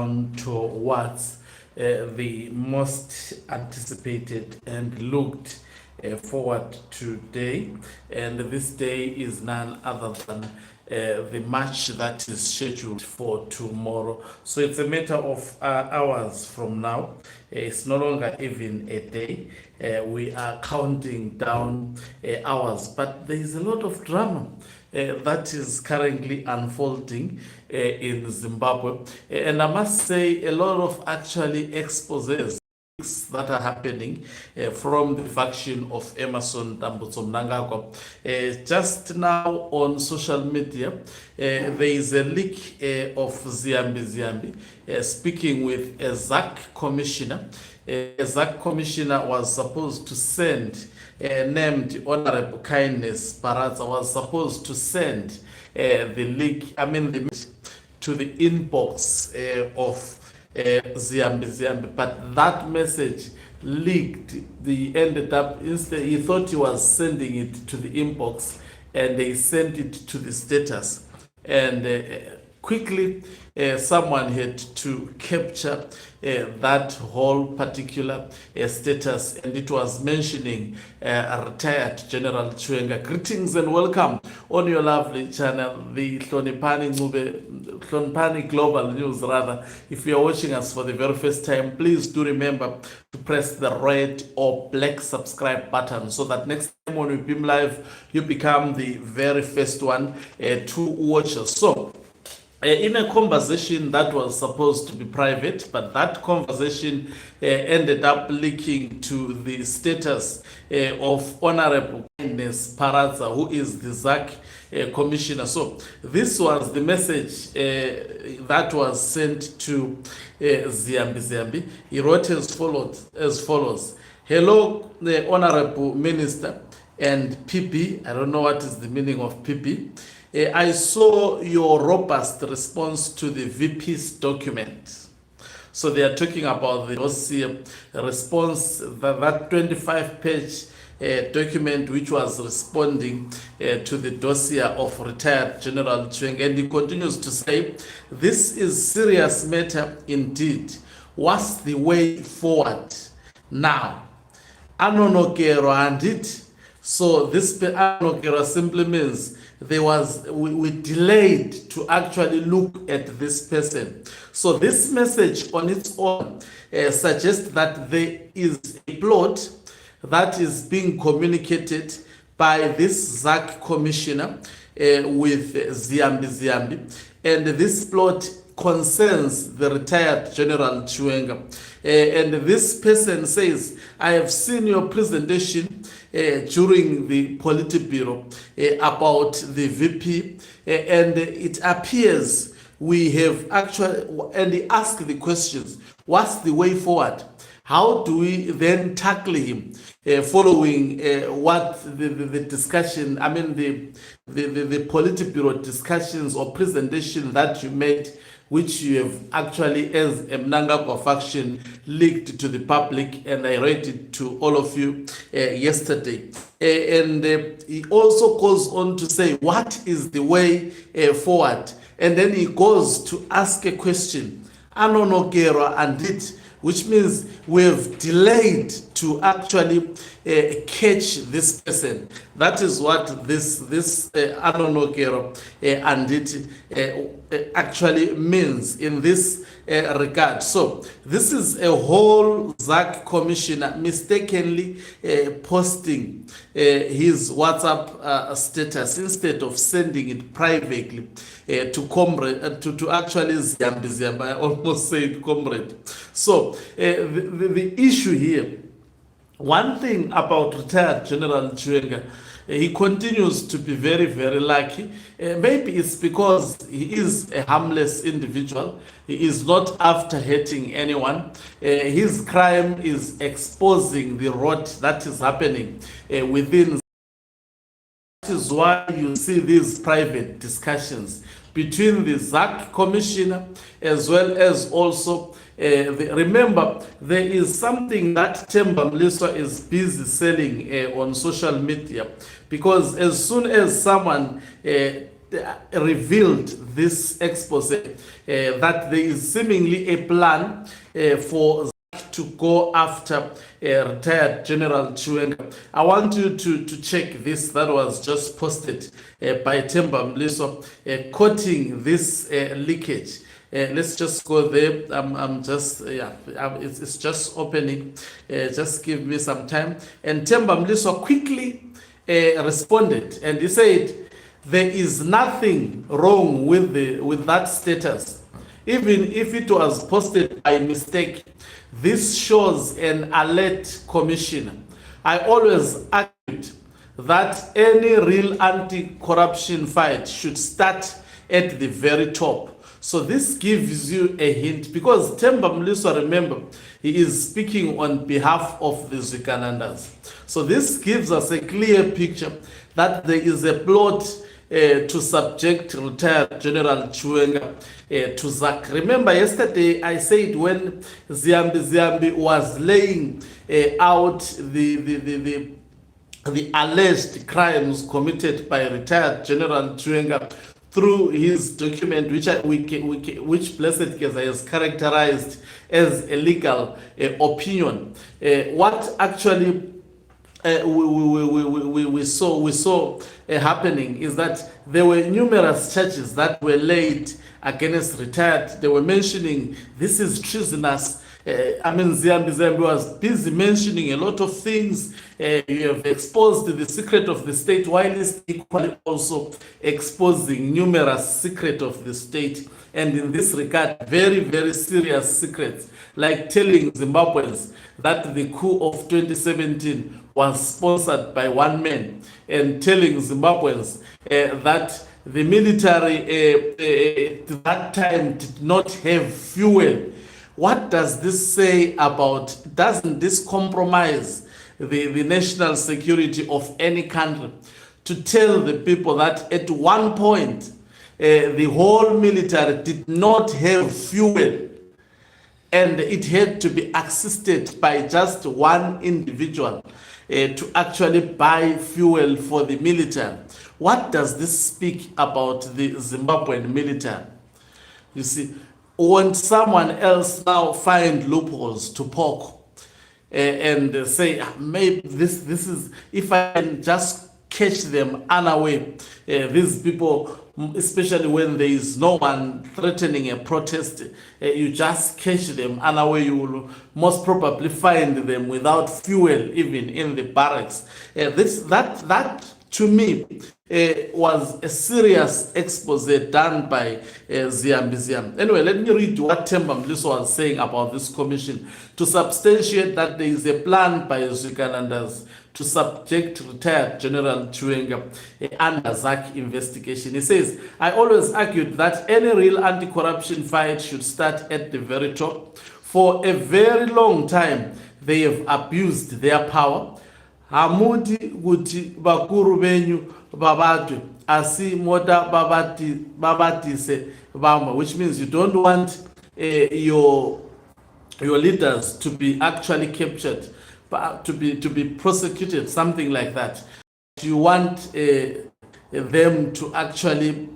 down towards the most anticipated and looked forward to day, and this day is none other than the march that is scheduled for tomorrow. So it's a matter of hours from now. It's no longer even a day. We are counting down hours, but there is a lot of drama that is currently unfolding in Zimbabwe, and I must say a lot of actually exposés that are happening from the faction of Emerson Tambutso Mnangagwa. Just now on social media, there is a leak of Ziambi speaking with a ZACC commissioner. A ZACC commissioner was supposed to send, named Honorable Kindness Baraza, was supposed to send the leak, to the inbox of Ziambi, but that message leaked. He ended up, instead, he thought he was sending it to the inbox, and they sent it to the status. And quickly, someone had to capture that whole particular status, and it was mentioning retired General Chuenga. Greetings and welcome on your lovely channel, the Hlonipani Global News rather. If you are watching us for the very first time, please do remember to press the red or black subscribe button so that next time when we beam live, you become the very first one to watch us. So, in a conversation that was supposed to be private, but that conversation ended up leaking to the status of Honorable Kindness Baraza, who is the ZACC commissioner. So this was the message that was sent to Ziambi. He wrote as follows. Hello, Honorable Minister and PP. I don't know what is the meaning of PP. I saw your robust response to the VP's document. So they are talking about the dossier response, that 25-page document which was responding to the dossier of retired General Chuenga. And he continues to say, this is serious matter indeed. What's the way forward now? Anonokero and it. So this anonokero simply means we delayed to actually look at this person. So this message on its own suggests that there is a plot that is being communicated by this ZACC commissioner with Ziambi, and this plot concerns the retired General Chuenga. And this person says, I have seen your presentation during the Politburo about the VP, and it appears we have actually, and he asked the questions, what's the way forward? How do we then tackle him following what the discussion, the Politburo discussions or presentation that you made, which you have actually, as a Mnangagwa faction, leaked to the public, and I read it to all of you yesterday. And he also goes on to say, what is the way forward? And then he goes to ask a question, Anonokero and it, which means we have delayed to actually catch this person. That is what this Anonokero and it actually means in this regard. So this is a whole ZACC commissioner mistakenly posting his WhatsApp status instead of sending it privately to comrade, to actually Ziambi. I almost said comrade. So the issue here, one thing about retired General Chuenga, he continues to be very, very lucky. Maybe it's because he is a harmless individual. He is not after hurting anyone. His crime is exposing the rot that is happening within. That is why you see these private discussions between the ZACC commissioner as well as also remember, there is something that Themba Mliswa is busy selling on social media, because as soon as someone revealed this expose that there is seemingly a plan for ZACC to go after retired General Chuena. I want you to check this that was just posted by Themba Mliso, quoting this leakage. Let's just go there. I'm just, it's just opening. Just give me some time. And Themba Mliso quickly responded, and he said, there is nothing wrong with that status. Even if it was posted by mistake, this shows an alert commission. I always argued that any real anti-corruption fight should start at the very top. So this gives you a hint, because Themba Mliso, remember, he is speaking on behalf of the Zwikanandas. So this gives us a clear picture that there is a plot to subject retired General Chuenga to ZACC. Remember, yesterday I said when Ziambi was laying out the alleged crimes committed by retired General Chuenga through his document, which Blessed Keza has characterized as a legal opinion. What actually we saw happening is that there were numerous charges that were laid against retired. They were mentioning this is treasonous. Ziambi was busy mentioning a lot of things. You have exposed the secret of the state, while he's equally also exposing numerous secrets of the state. And in this regard, very, very serious secrets, like telling Zimbabweans that the coup of 2017 was sponsored by one man, and telling Zimbabweans that the military at that time did not have fuel. What does this say about, doesn't this compromise the national security of any country, to tell the people that at one point the whole military did not have fuel and it had to be assisted by just one individual to actually buy fuel for the military? What does this speak about the Zimbabwean military? You see, when someone else now find loopholes to poke and say, maybe this is, if I can just catch them unaware, these people, especially when there is no one threatening a protest, you just catch them unaware, you will most probably find them without fuel even in the barracks. That to me was a serious expose done by Ziambi. Anyway, let me read what Themba Mliso was saying about this commission to substantiate that there is a plan by Zwikanandas to subject retired General Chuenga under ZACC investigation. He says, I always argued that any real anti-corruption fight should start at the very top. For a very long time, they have abused their power. Hamudi guti bakuru benyu babatu asi moda babatise bama, which means you don't want your leaders to be actually captured, to be prosecuted, something like that. You want them to actually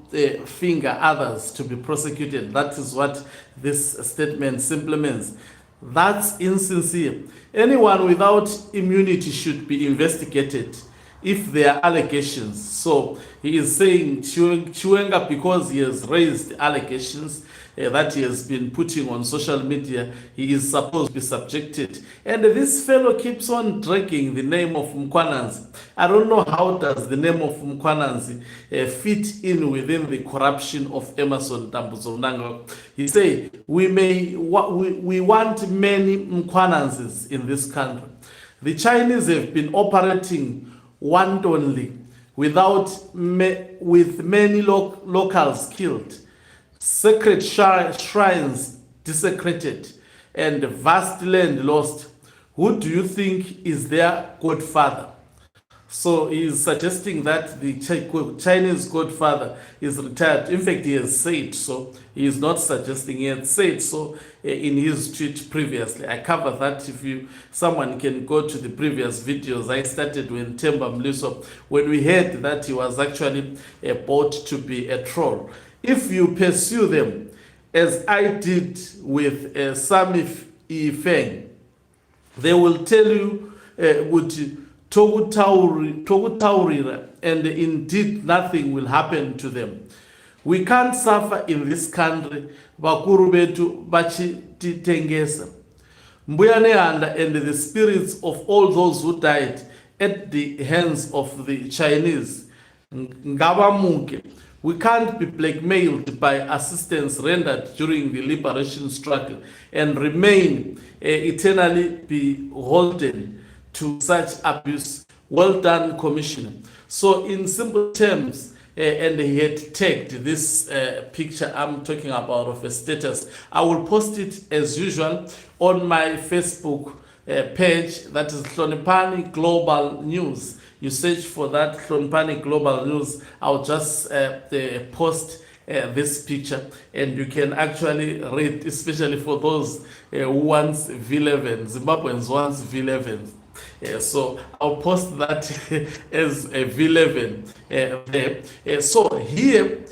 finger others to be prosecuted. That is what this statement simply means. That's insincere. Anyone without immunity should be investigated if there are allegations. So he is saying Chuenga, because he has raised allegations that he has been putting on social media, he is supposed to be subjected. And this fellow keeps on dragging the name of Mkhwananzi. I don't know how does the name of Mkhwananzi fit in within the corruption of Emmerson Dambuzo. He say we want many Mkhwananzis in this country. The Chinese have been operating wantonly with many locals killed, sacred shrines desecrated, and vast land lost. Who do you think is their godfather? So he is suggesting that the Chinese godfather is retired. In fact, he has said so. He is not suggesting, he had said so in his tweet previously. I covered that. If someone can go to the previous videos, I started when Themba Mliso, when we heard that he was actually bought to be a troll. If you pursue them, as I did with Sami Ifeng, they will tell you would Togutaurira, and indeed nothing will happen to them. We can't suffer in this country. Bakuru betu bachititengesa. Mbuyane and the spirits of all those who died at the hands of the Chinese. Ngabamuke. We can't be blackmailed by assistance rendered during the liberation struggle and remain eternally beholden to such abuse. Well done, Commissioner. So in simple terms, and he had tagged this picture I'm talking about of a status. I will post it as usual on my Facebook page, that is Hlonipani Global News. You search for that, Hlonipani Global News. I'll just post this picture, and you can actually read, especially for those who want V11, Zimbabweans want V11. So I'll post that as a V11 there. So here,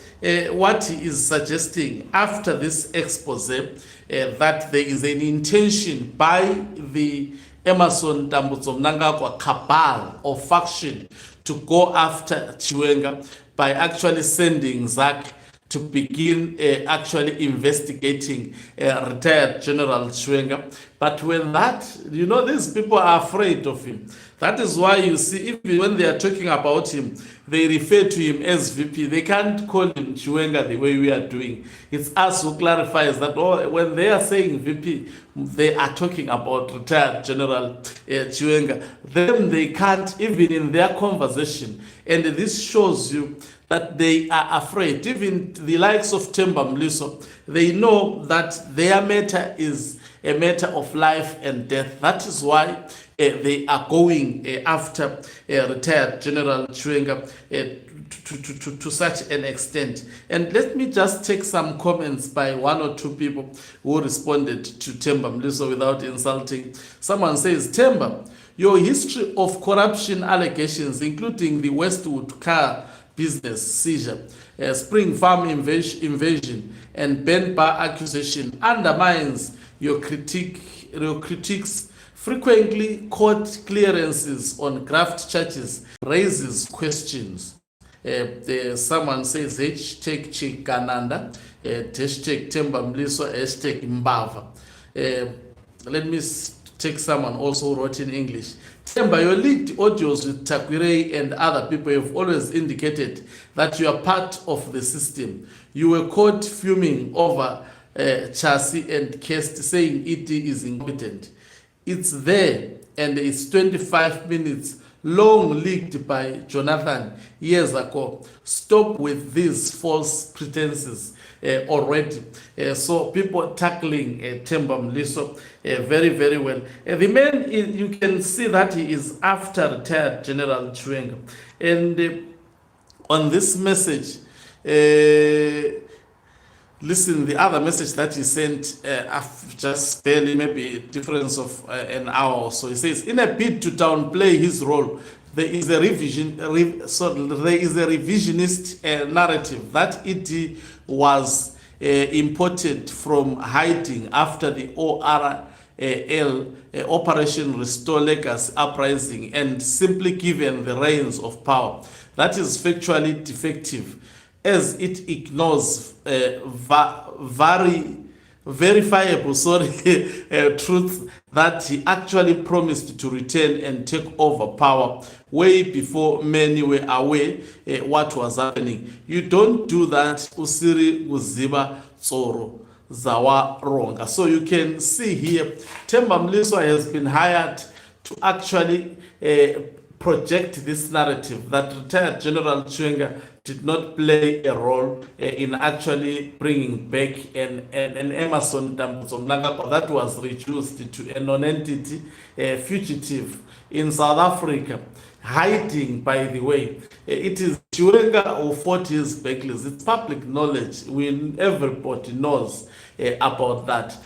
what he is suggesting after this expose, that there is an intention by the Emerson Dambudzo Mnangagwa cabal or faction to go after Chiwenga by actually sending ZACC to begin actually investigating retired General Chuena. But when that, these people are afraid of him. That is why you see, even when they are talking about him, they refer to him as VP. They can't call him Chiwenga the way we are doing. It's us who clarifies that when they are saying VP, they are talking about retired General Chiwenga. Then they can't, even in their conversation. And this shows you that they are afraid. Even the likes of Themba Mliso, they know that their matter is a matter of life and death. That is why they are going after retired General Chuena to such an extent. And let me just take some comments by one or two people who responded to Themba Mliso without insulting. Someone says, Themba, your history of corruption allegations, including the Westwood car business seizure, Spring Farm invasion, and Ben Bar accusation undermines your critiques. Frequently court clearances on graft charges raises questions. Someone says hashtag Chikananda, hashtag Themba Mliso, hashtag Mbava. Let me take someone also who wrote in English. Themba, your leaked audios with Takwirei and other people have always indicated that you are part of the system. You were caught fuming over Chassis and Kest saying ED is incompetent. It's there, and it's 25 minutes long, leaked by Jonathan years ago. Stop with these false pretenses already. So people tackling Themba Mliso very, very well. The man, you can see that he is after retired General Chuena. And on this message, listen, the other message that he sent just barely, maybe a difference of an hour or so. He says, in a bid to downplay his role, there is a revisionist narrative that it was imported from hiding after the ORL Operation Restore Legacy uprising and simply given the reins of power. That is factually defective, as it ignores verifiable truth that he actually promised to return and take over power way before many were aware what was happening. You don't do that, usiri uziba tsoro zawa ronga. So you can see here, Themba Mliso has been hired to actually project this narrative that retired General Chuenga did not play a role in actually bringing back an Emerson Dambudzo Mnangagwa that was reduced to a non-entity fugitive in South Africa, hiding, by the way. It is Chiwenga who fought his battles. It's public knowledge. Everybody knows about that.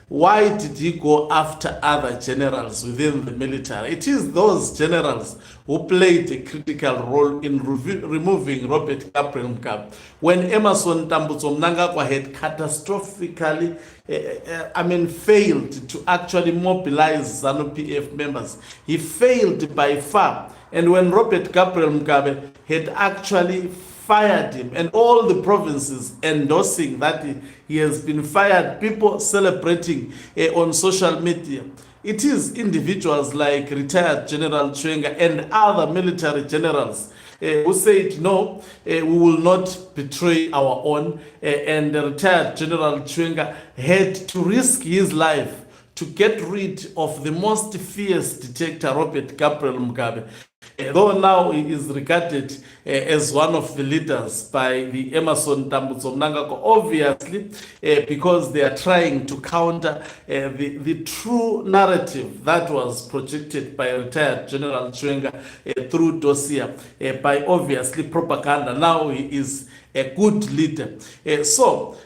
Why did he go after other generals within the military? It is those generals who played a critical role in removing Robert Gabriel Mugabe. When Emerson Dambudzo Mnangagwa had catastrophically failed to actually mobilize ZANU-PF members. He failed by far. And when Robert Gabriel Mugabe had actually fired him, and all the provinces endorsing that he has been fired, people celebrating on social media. It is individuals like retired General Chuenga and other military generals who said, no, we will not betray our own. And the retired General Chuenga had to risk his life to get rid of the most fierce dictator, Robert Gabriel Mugabe. Though now he is regarded as one of the leaders by the Emerson Dambudzo Mnangagwa, obviously because they are trying to counter the true narrative that was projected by retired General Chuenga through dossier, by obviously propaganda. Now he is a good leader. So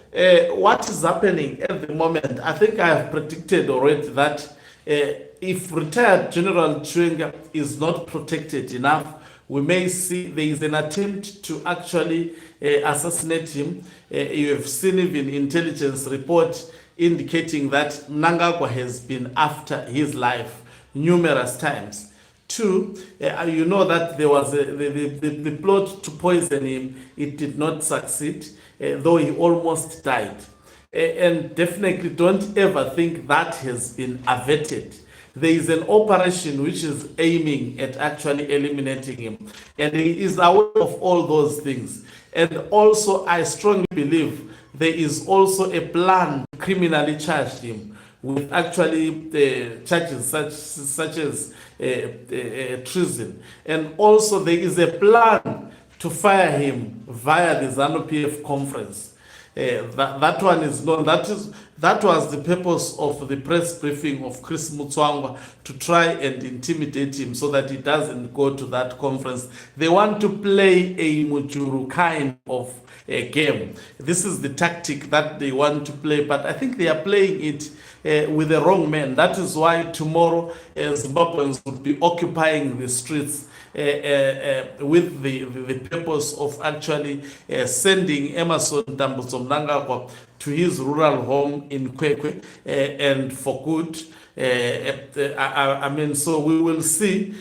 what is happening at the moment, I think I have predicted already that if retired General Chuenga is not protected enough, we may see there is an attempt to actually assassinate him. You have seen even intelligence report indicating that Mnangagwa has been after his life numerous times. Two, you know that there was the plot to poison him. It did not succeed, though he almost died. And definitely don't ever think that has been averted. There is an operation which is aiming at actually eliminating him. And he is aware of all those things. And also, I strongly believe there is also a plan to criminally charge him with actually charges such as treason. And also there is a plan to fire him via the ZANU-PF conference. That one is known. That was the purpose of the press briefing of Chris Mutswangwa, to try and intimidate him so that he doesn't go to that conference. They want to play a Mujuru kind of a game. This is the tactic that they want to play, but I think they are playing it with the wrong man. That is why tomorrow Zimbabweans would be occupying the streets with the purpose of actually sending Emerson Dambudzo Mnangagwa to his rural home in Kwekwe and for good. So we will see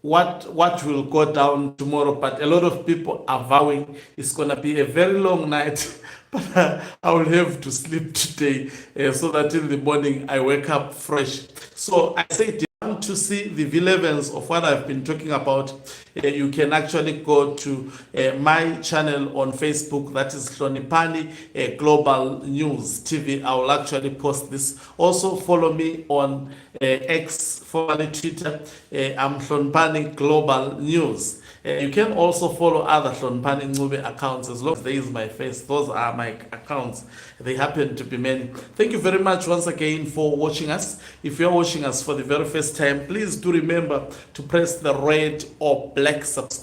what will go down tomorrow, but a lot of people are vowing it's going to be a very long night. But I will have to sleep today so that in the morning I wake up fresh. So I say, to see the relevance of what I've been talking about, you can actually go to my channel on Facebook, that is Hlonipani Global News TV. I will actually post this. Also follow me on X, formerly Twitter. I'm Hlonipani Global News. You can also follow other Hlonipani Ncube accounts as long as there is my face. Those are my accounts. They happen to be many. Thank you very much once again for watching us. If you're watching us for the very first time, please do remember to press the red or black subscribe